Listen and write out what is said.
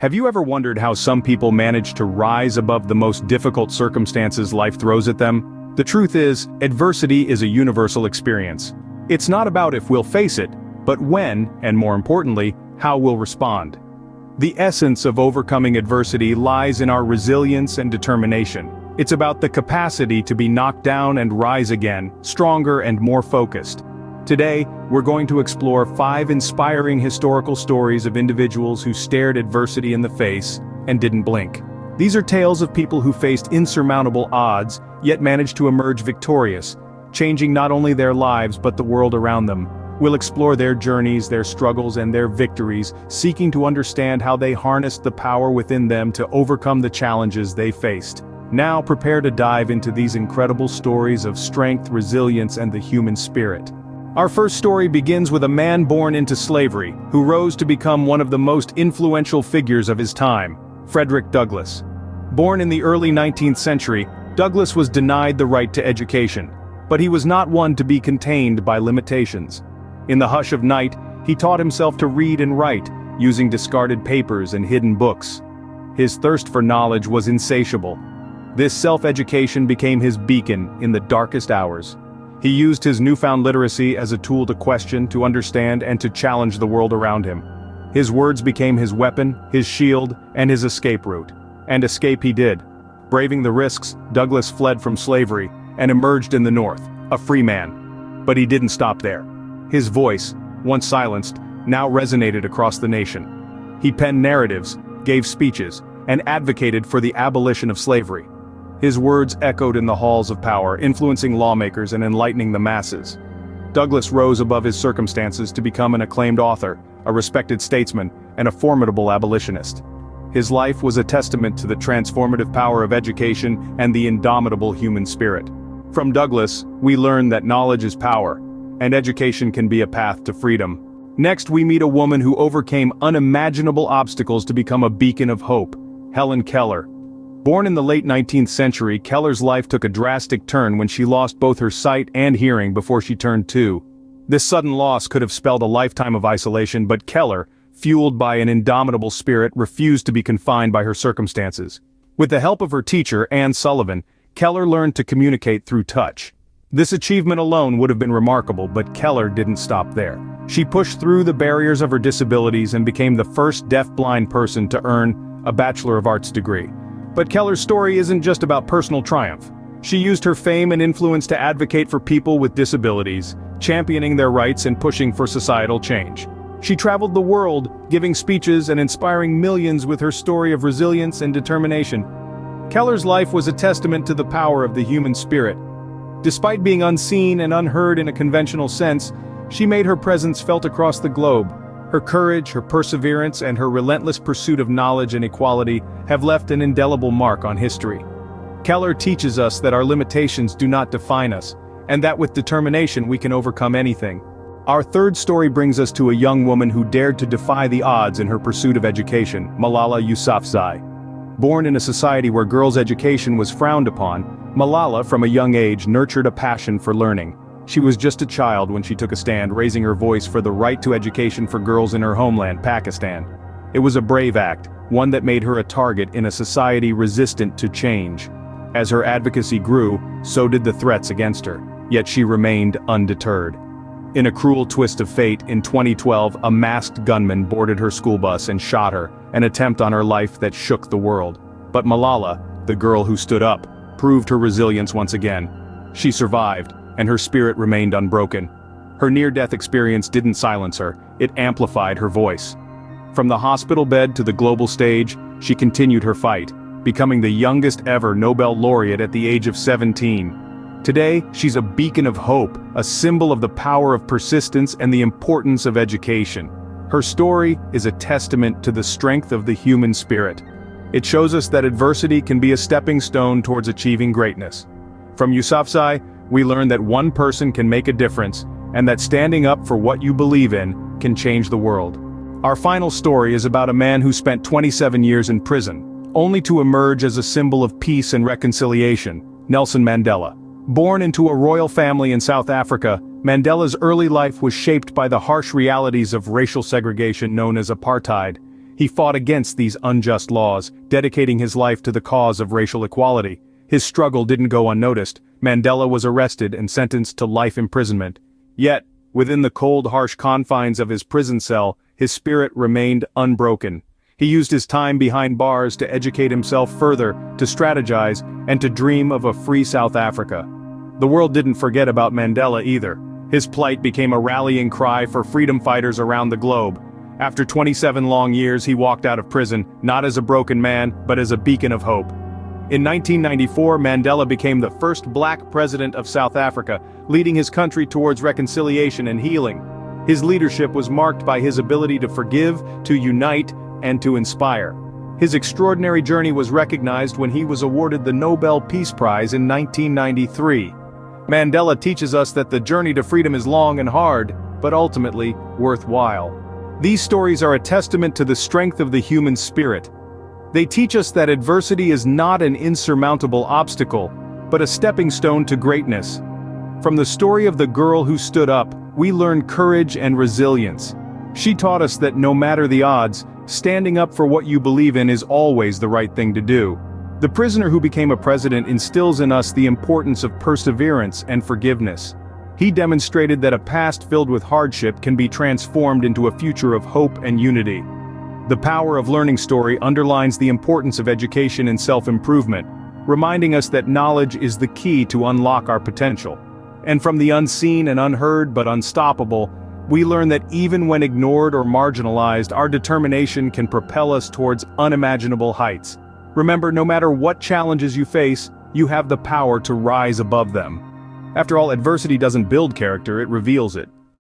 Have you ever wondered how some people manage to rise above the most difficult circumstances life throws at them? The truth is, adversity is a universal experience. It's not about if we'll face it, but when, and more importantly, how we'll respond. The essence of overcoming adversity lies in our resilience and determination. It's about the capacity to be knocked down and rise again, stronger and more focused. Today, we're going to explore 5 inspiring historical stories of individuals who stared adversity in the face and didn't blink. These are tales of people who faced insurmountable odds, yet managed to emerge victorious, changing not only their lives but the world around them. We'll explore their journeys, their struggles, and their victories, seeking to understand how they harnessed the power within them to overcome the challenges they faced. Now prepare to dive into these incredible stories of strength, resilience, and the human spirit. Our first story begins with a man born into slavery, who rose to become one of the most influential figures of his time, Frederick Douglass. Born in the early 19th century, Douglass was denied the right to education, but he was not one to be contained by limitations. In the hush of night, he taught himself to read and write, using discarded papers and hidden books. His thirst for knowledge was insatiable. This self-education became his beacon in the darkest hours. He used his newfound literacy as a tool to question, to understand, and to challenge the world around him. His words became his weapon, his shield, and his escape route. And escape he did. Braving the risks, Douglass fled from slavery and emerged in the North, a free man. But he didn't stop there. His voice, once silenced, now resonated across the nation. He penned narratives, gave speeches, and advocated for the abolition of slavery. His words echoed in the halls of power, influencing lawmakers and enlightening the masses. Douglass rose above his circumstances to become an acclaimed author, a respected statesman, and a formidable abolitionist. His life was a testament to the transformative power of education and the indomitable human spirit. From Douglass, we learn that knowledge is power, and education can be a path to freedom. Next, we meet a woman who overcame unimaginable obstacles to become a beacon of hope, Helen Keller. Born in the late 19th century, Keller's life took a drastic turn when she lost both her sight and hearing before she turned 2. This sudden loss could have spelled a lifetime of isolation, but Keller, fueled by an indomitable spirit, refused to be confined by her circumstances. With the help of her teacher, Anne Sullivan, Keller learned to communicate through touch. This achievement alone would have been remarkable, but Keller didn't stop there. She pushed through the barriers of her disabilities and became the first deaf-blind person to earn a Bachelor of Arts degree. But Keller's story isn't just about personal triumph. She used her fame and influence to advocate for people with disabilities, championing their rights and pushing for societal change. She traveled the world, giving speeches and inspiring millions with her story of resilience and determination. Keller's life was a testament to the power of the human spirit. Despite being unseen and unheard in a conventional sense, she made her presence felt across the globe. Her courage, her perseverance, and her relentless pursuit of knowledge and equality have left an indelible mark on history. Keller teaches us that our limitations do not define us, and that with determination we can overcome anything. Our third story brings us to a young woman who dared to defy the odds in her pursuit of education, Malala Yousafzai. Born in a society where girls' education was frowned upon, Malala from a young age nurtured a passion for learning. She was just a child when she took a stand, raising her voice for the right to education for girls in her homeland, Pakistan. It was a brave act, one that made her a target in a society resistant to change. As her advocacy grew, so did the threats against her, yet she remained undeterred. In a cruel twist of fate, in 2012, a masked gunman boarded her school bus and shot her, an attempt on her life that shook the world. But Malala, the girl who stood up, proved her resilience once again. She survived, and her spirit remained unbroken. Her near-death experience didn't silence her, it amplified her voice. From the hospital bed to the global stage, she continued her fight, becoming the youngest ever Nobel laureate at the age of 17. Today, she's a beacon of hope, a symbol of the power of persistence and the importance of education. Her story is a testament to the strength of the human spirit. It shows us that adversity can be a stepping stone towards achieving greatness. From Yousafzai, we learn that one person can make a difference, and that standing up for what you believe in can change the world. Our final story is about a man who spent 27 years in prison, only to emerge as a symbol of peace and reconciliation, Nelson Mandela. Born into a royal family in South Africa, Mandela's early life was shaped by the harsh realities of racial segregation known as apartheid. He fought against these unjust laws, dedicating his life to the cause of racial equality. His struggle didn't go unnoticed. Mandela was arrested and sentenced to life imprisonment. Yet, within the cold, harsh confines of his prison cell, his spirit remained unbroken. He used his time behind bars to educate himself further, to strategize, and to dream of a free South Africa. The world didn't forget about Mandela either. His plight became a rallying cry for freedom fighters around the globe. After 27 long years, he walked out of prison, not as a broken man, but as a beacon of hope. In 1994, Mandela became the first black president of South Africa, leading his country towards reconciliation and healing. His leadership was marked by his ability to forgive, to unite, and to inspire. His extraordinary journey was recognized when he was awarded the Nobel Peace Prize in 1993. Mandela teaches us that the journey to freedom is long and hard, but ultimately worthwhile. These stories are a testament to the strength of the human spirit. They teach us that adversity is not an insurmountable obstacle, but a stepping stone to greatness. From the story of the girl who stood up, we learn courage and resilience. She taught us that no matter the odds, standing up for what you believe in is always the right thing to do. The prisoner who became a president instills in us the importance of perseverance and forgiveness. He demonstrated that a past filled with hardship can be transformed into a future of hope and unity. The Power of Learning story underlines the importance of education and self-improvement, reminding us that knowledge is the key to unlock our potential. And from the unseen and unheard but unstoppable, we learn that even when ignored or marginalized, our determination can propel us towards unimaginable heights. Remember, no matter what challenges you face, you have the power to rise above them. After all, adversity doesn't build character, it reveals it.